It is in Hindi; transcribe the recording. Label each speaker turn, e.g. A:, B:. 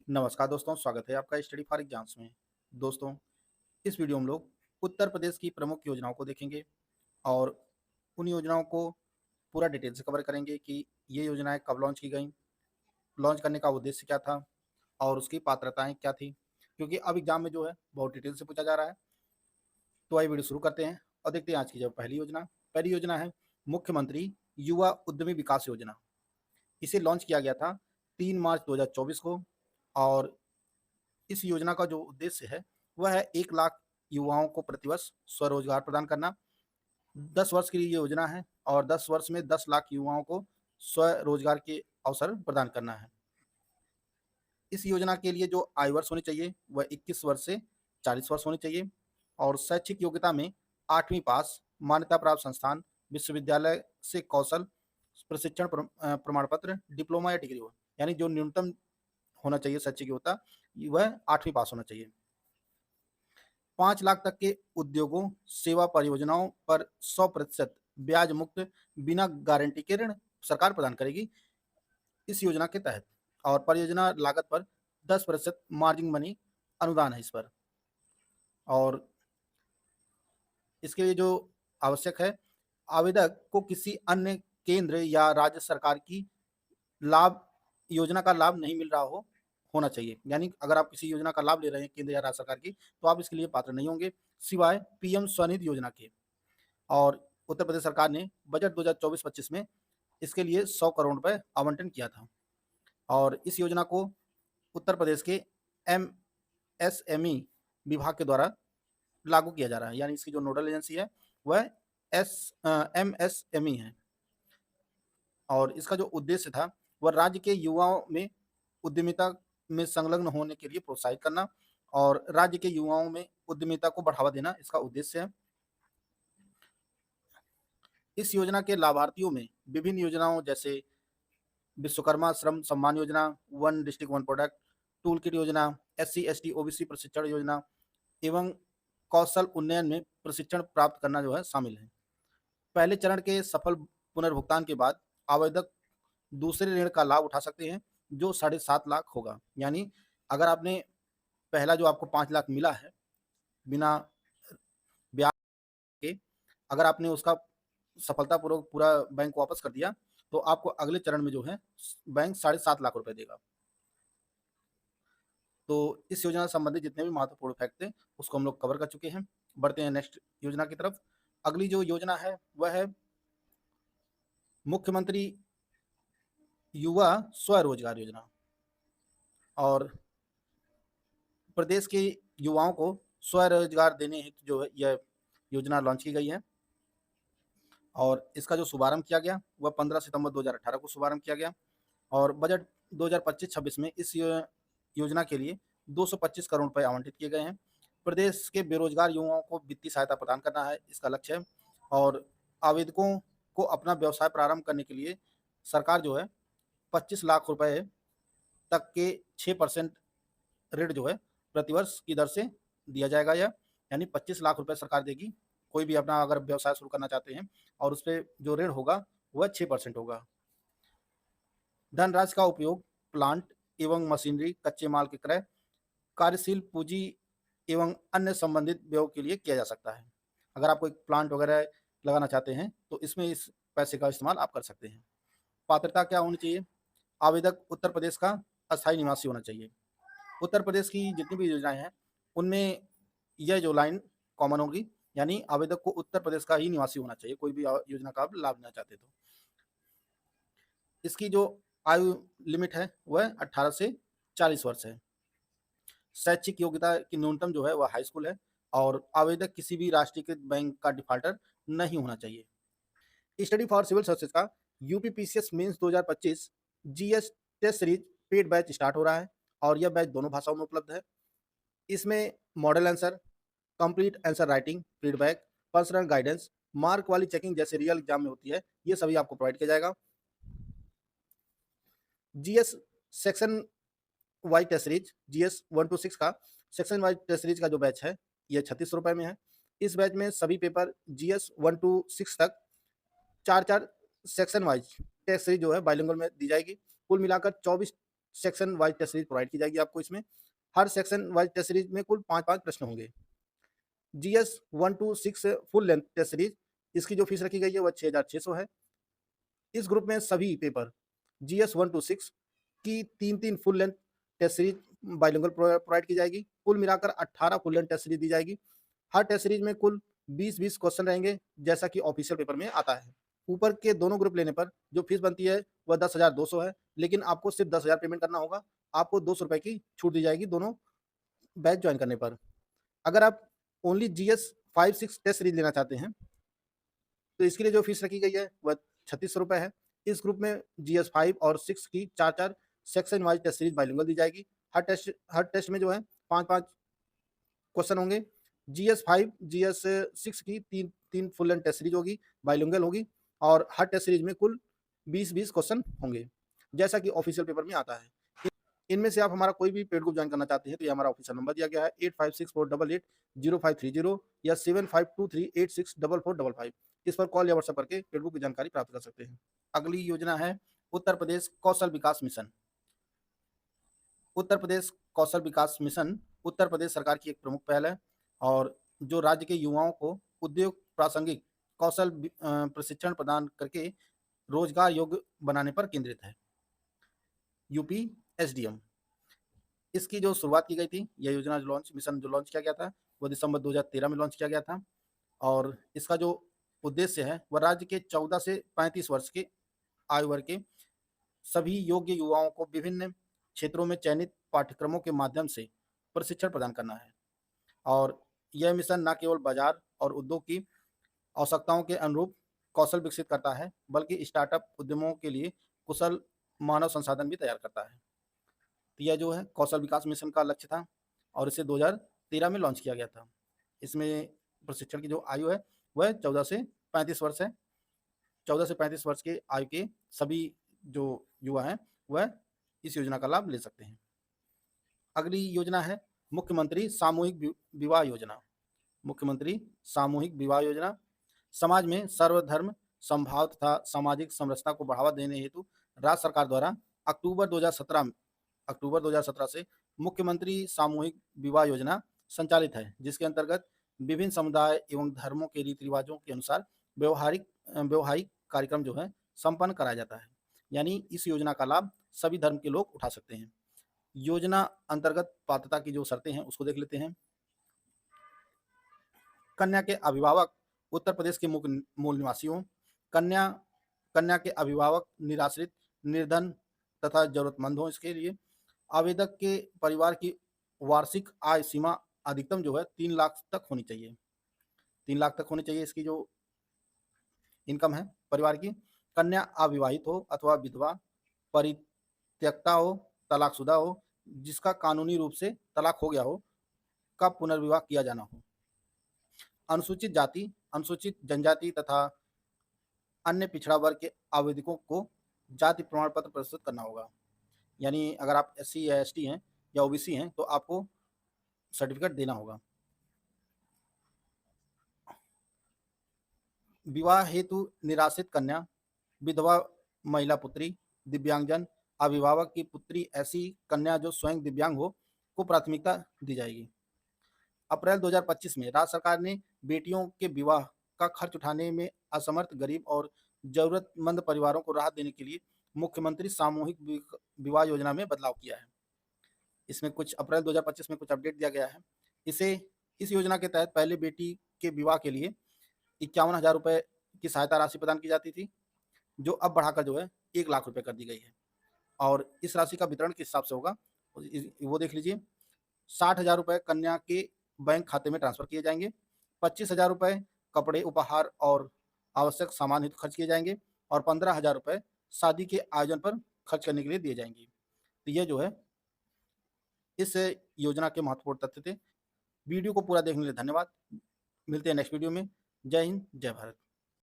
A: नमस्कार दोस्तों, स्वागत है आपका स्टडी फॉर एग्जाम्स में। दोस्तों, इस वीडियो में हम लोग उत्तर प्रदेश की प्रमुख योजनाओं को देखेंगे और उन योजनाओं को पूरा डिटेल से कवर करेंगे कि ये योजनाएं कब लॉन्च की गईं, लॉन्च करने का उद्देश्य क्या था और उसकी पात्रताएं क्या थी, क्योंकि अब एग्जाम में जो है बहुत डिटेल से पूछा जा रहा है। तो आइए वीडियो शुरू करते हैं और देखते हैं आज की जो पहली योजना है मुख्यमंत्री युवा उद्यमी विकास योजना। इसे लॉन्च किया गया था 3 मार्च 2024 को और इस योजना का जो उद्देश्य है वह है 1 लाख युवाओं को प्रतिवर्ष स्वरोजगार प्रदान करना। 10 वर्ष की ये योजना है और 10 वर्ष में 10 लाख युवाओं को स्वरोजगार के अवसर प्रदान करना है। इस योजना के लिए जो आयु वर्ष होनी चाहिए वह 21 वर्ष से 40 वर्ष होनी चाहिए और शैक्षिक योग्यता में 8वीं पास, मान्यता प्राप्त संस्थान, विश्वविद्यालय से कौशल प्रशिक्षण प्रमाण पत्र, डिप्लोमा या डिग्री हो, यानी जो न्यूनतम होना चाहिए शैक्षिक योग्यता वह 8वीं पास होना चाहिए। 5 लाख तक के उद्योगों, सेवा परियोजनाओं पर 100% ब्याज मुक्त बिना गारंटी के ऋण सरकार प्रदान करेगी इस योजना के तहत और परियोजना लागत पर 10% मार्जिन मनी अनुदान है इस पर। और इसके लिए जो आवश्यक है, आवेदक को किसी अन्य केंद्र या राज्य सरकार की लाभ योजना का लाभ नहीं मिल रहा होना चाहिए। यानी अगर आप किसी योजना का लाभ ले रहे हैं केंद्र या राज्य सरकार की, तो आप इसके लिए पात्र नहीं होंगे सिवाय पीएम स्वनिधि योजना के। और उत्तर प्रदेश सरकार ने बजट 2024-25 में इसके लिए 100 करोड़ रुपए आवंटन किया था और इस योजना को उत्तर प्रदेश के एमएसएमई विभाग के द्वारा लागू किया जा रहा है। यानी इसकी जो नोडल एजेंसी है वह एमएसएमई है और इसका जो उद्देश्य था वह राज्य के युवाओं में उद्यमिता में संलग्न होने के लिए प्रोत्साहित करना और राज्य के युवाओं में उद्यमिता को बढ़ावा देना इसका उद्देश्य है। इस योजना के लाभार्थियों में विभिन्न योजनाओं जैसे विश्वकर्मा श्रम Samman Yojana, one district one product, tool kit योजना, SC ST OBC प्रशिक्षण योजना एवं कौशल उन्नयन में प्रशिक्षण प्राप्त करना जो है शामिल है। पहले चरण के सफल पुनर्भुगतान के बाद आवेदक दूसरे ऋण का लाभ उठा सकते हैं जो 7.5 लाख होगा। यानी अगर आपने पहला जो आपको 5 लाख मिला है बिना ब्याज के, अगर आपने उसका सफलतापूर्वक पूरा बैंक वापस कर दिया तो आपको अगले चरण में जो है बैंक 7.5 लाख रुपए देगा। तो इस योजना से संबंधित जितने भी महत्वपूर्ण फैक्ट थे उसको हम लोग कवर कर चुके हैं। बढ़ते हैं नेक्स्ट योजना की तरफ। अगली जो योजना है वह है मुख्यमंत्री युवा स्वरोजगार योजना और प्रदेश के युवाओं को स्वरोजगार देने हेतु जो है यह योजना लॉन्च की गई है और इसका जो शुभारंभ किया गया वह 15 सितंबर 2018 को शुभारंभ किया गया और बजट 2025-26 में इस योजना के लिए 225 करोड़ रुपए आवंटित किए गए हैं। प्रदेश के बेरोजगार युवाओं को वित्तीय सहायता प्रदान करना है इसका लक्ष्य है और आवेदकों को अपना व्यवसाय प्रारंभ करने के लिए सरकार जो है 25 लाख रुपए तक के 6% ऋण जो है प्रतिवर्ष की दर से दिया जाएगा यह, यानी 25 लाख रुपए सरकार देगी। कोई भी अपना अगर व्यवसाय शुरू करना चाहते हैं और उस पर जो ऋण होगा वह 6% होगा। धनराशि का उपयोग प्लांट एवं मशीनरी, कच्चे माल के क्रय, कार्यशील पूंजी एवं अन्य संबंधित व्ययों के लिए किया जा सकता है। अगर आप कोई प्लांट वगैरह लगाना चाहते हैं तो इसमें इस पैसे का इस्तेमाल आप कर सकते हैं। पात्रता क्या होनी चाहिए? आवेदक उत्तर प्रदेश का अस्थायी निवासी होना चाहिए। उत्तर प्रदेश की जितनी भी योजनाएं हैं उनमें यह जो लाइन कॉमन होगी, यानी आवेदक को उत्तर प्रदेश का ही निवासी होना चाहिए कोई भी योजना का आप लाभ लेना चाहते तो। इसकी जो आयु लिमिट है वह 18 से 40 वर्ष है। शैक्षिक योग्यता की न्यूनतम जो है वह हाई स्कूल है और आवेदक किसी भी राष्ट्रीयकृत बैंक का डिफाल्टर नहीं होना चाहिए। स्टडी फॉर सिविल सर्विसेज का UPPCS mains 2025 GS test series paid batch start हो रहा है और यह बैच दोनों भाषाओं में उपलब्ध है। इसमें model answer, complete answer writing, feedback, personal guidance, mark वाली चेकिंग जैसे रियल एग्जाम में होती है ये सभी आपको प्रोवाइड किया जाएगा। GS section wise test series GS 1 to 6 का सेक्शन वाइज टेस्ट सीरीज का जो बैच है ये 36 रुपए में है। इस बैच में सभी पेपर जीएस 1 to 6 तक 4 सेक्शन वाइज टेस्ट सीरीज जो है बाइलिंगुअल में दी जाएगी। कुल मिलाकर 24 section wise test series provide की जाएगी आपको। इसमें हर सेक्शन वाइज टेस्ट सीरीज में कुल 5-5 प्रश्न होंगे। GS 1 to 6 full length test series, इसकी जो फीस रखी गई है वह 6,600 है। इस ग्रुप में सभी पेपर जीएस 1 टू 6 की 3-3 full length test series bilingual provide की जाएगी। कुल मिलाकर 18 फुल लेंथ टेस्ट सीरीज दी जाएगी। हर टेस्ट सीरीज में कुल 20-20 क्वेश्चन रहेंगे, जैसा कि ऑफिशियल पेपर में आता है। ऊपर के दोनों ग्रुप लेने पर जो फीस बनती है वह 10,200 है, लेकिन आपको सिर्फ 10,000 पेमेंट करना होगा। आपको 200 रुपए की छूट दी जाएगी दोनों बैच ज्वाइन करने पर। अगर आप ओनली जीएस 5-6 टेस्ट सीरीज लेना चाहते हैं तो इसके लिए जो फीस रखी गई है वह 3600 रुपए है। इस ग्रुप में जीएस 5 और 6 की 4-4 section wise test series bilingual दी जाएगी। हर टेस्ट में जो है 5-5 क्वेश्चन होंगे। जीएस 5 जीएस 6 की 3 फुल लेंथ टेस्ट सीरीज होगी, बाइलिंगुअल होगी, और हर टेस्ट सीरीज में कुल 20-20 क्वेश्चन होंगे, जैसा कि ऑफिशियल पेपर में आता है। इनमें से आप हमारा कोई भी पेड ग्रुप ज्वाइन करना चाहते हैं तो ये हमारा ऑफिशियल नंबर दिया गया है 8564880530 या 7523864455। इस पर कॉल या व्हाट्सएप करके पेड ग्रुप की जानकारी प्राप्त कर सकते हैं। अगली योजना है उत्तर प्रदेश कौशल विकास मिशन। उत्तर प्रदेश कौशल विकास मिशन उत्तर प्रदेश सरकार की एक प्रमुख पहल है और जो राज्य के युवाओं को उद्योग प्रासंगिक कौशल प्रशिक्षण प्रदान करके रोजगार योग्य बनाने पर केंद्रित है। यूपी एसडीएम, इसकी जो शुरुआत की गई थी, यह योजना जो मिशन लॉन्च किया गया था वो दिसंबर 2013 में लॉन्च किया गया था और इसका जो उद्देश्य है वह राज्य के 14 से 35 वर्ष के आयु वर्ग के सभी योग्य युवाओं को विभिन्न क्षेत्रों में चयनित पाठ्यक्रमों के माध्यम से प्रशिक्षण प्रदान करना है। और यह मिशन न केवल बाजार और उद्योग की आवश्यकताओं के अनुरूप कौशल विकसित करता है, बल्कि स्टार्टअप उद्यमों के लिए कुशल मानव संसाधन भी तैयार करता है। तो यह जो है कौशल विकास मिशन का लक्ष्य था और इसे 2013 में लॉन्च किया गया था। इसमें प्रशिक्षण की जो आयु है वह 14 से 35 वर्ष है। 14 से 35 वर्ष के आयु के सभी जो युवा हैं वह इस योजना का लाभ ले सकते हैं। अगली योजना है मुख्यमंत्री सामूहिक विवाह योजना। मुख्यमंत्री सामूहिक विवाह योजना समाज में सर्वधर्म समभाव तथा सामाजिक समरसता को बढ़ावा देने हेतु राज्य सरकार द्वारा अक्टूबर 2017 से मुख्यमंत्री सामूहिक विवाह योजना संचालित है, जिसके अंतर्गत विभिन्न समुदाय एवं धर्मों के रीति रिवाजों के अनुसार व्यवहारिक कार्यक्रम जो है संपन्न कराया जाता है। यानी इस योजना का लाभ सभी धर्म के लोग उठा सकते हैं। योजना अंतर्गत पात्रता की जो शर्तें हैं उसको देख लेते हैं। कन्या के अभिभावक उत्तर प्रदेश के मूल निवासियों, कन्या के अभिभावक निराश्रित, निर्धन तथा जरूरतमंद हो। इसके लिए आवेदक के परिवार की वार्षिक आय सीमा अधिकतम जो है 3 लाख तक होनी चाहिए। 3 लाख तक होनी चाहिए इसकी जो इनकम है परिवार की। कन्या अविवाहित हो अथवा विधवा, परित्यक्ता हो, तलाकशुदा हो, जिसका कानूनी रूप से तलाक हो गया हो, का पुनर्विवाह किया जाना हो। अनुसूचित जाति, अनुसूचित जनजाति तथा अन्य पिछड़ा वर्ग के आवेदकों को जाति प्रमाण पत्र प्रस्तुत करना होगा। यानी अगर आप SC या ST हैं या OBC हैं तो आपको सर्टिफिकेट देना होगा। विवाह हेतु निराश्रित कन्या, विधवा महिला पुत्री, दिव्यांगजन, अभिभावक की पुत्री, ऐसी कन्या जो स्वयं दिव्यांग हो को प्राथमिकता दी जाएगी। अप्रैल 2025 में राज्य सरकार ने बेटियों के विवाह का खर्च उठाने में असमर्थ गरीब और जरूरतमंद परिवारों को राहत देने के लिए मुख्यमंत्री सामूहिक विवाह योजना में बदलाव किया है। इसमें कुछ अप्रैल 2025 में कुछ अपडेट दिया गया है। इस योजना के तहत पहले बेटी के विवाह के लिए 51,000 रुपये की सहायता राशि प्रदान की जाती थी, जो अब बढ़ाकर जो है 1 लाख रुपये कर दी गई है। और इस राशि का वितरण किस हिसाब से होगा वो देख लीजिए। 60,000 रुपये कन्या के बैंक खाते में ट्रांसफर किए जाएंगे। 25,000 रुपये कपड़े, उपहार और आवश्यक सामान हेतु खर्च किए जाएंगे और 15,000 रुपये शादी के आयोजन पर खर्च करने के लिए दिए जाएंगे। तो ये जो है इस योजना के महत्वपूर्ण तथ्य थे। वीडियो को पूरा देखने के लिए धन्यवाद। मिलते हैं नेक्स्ट वीडियो में। जय हिंद, जय भारत।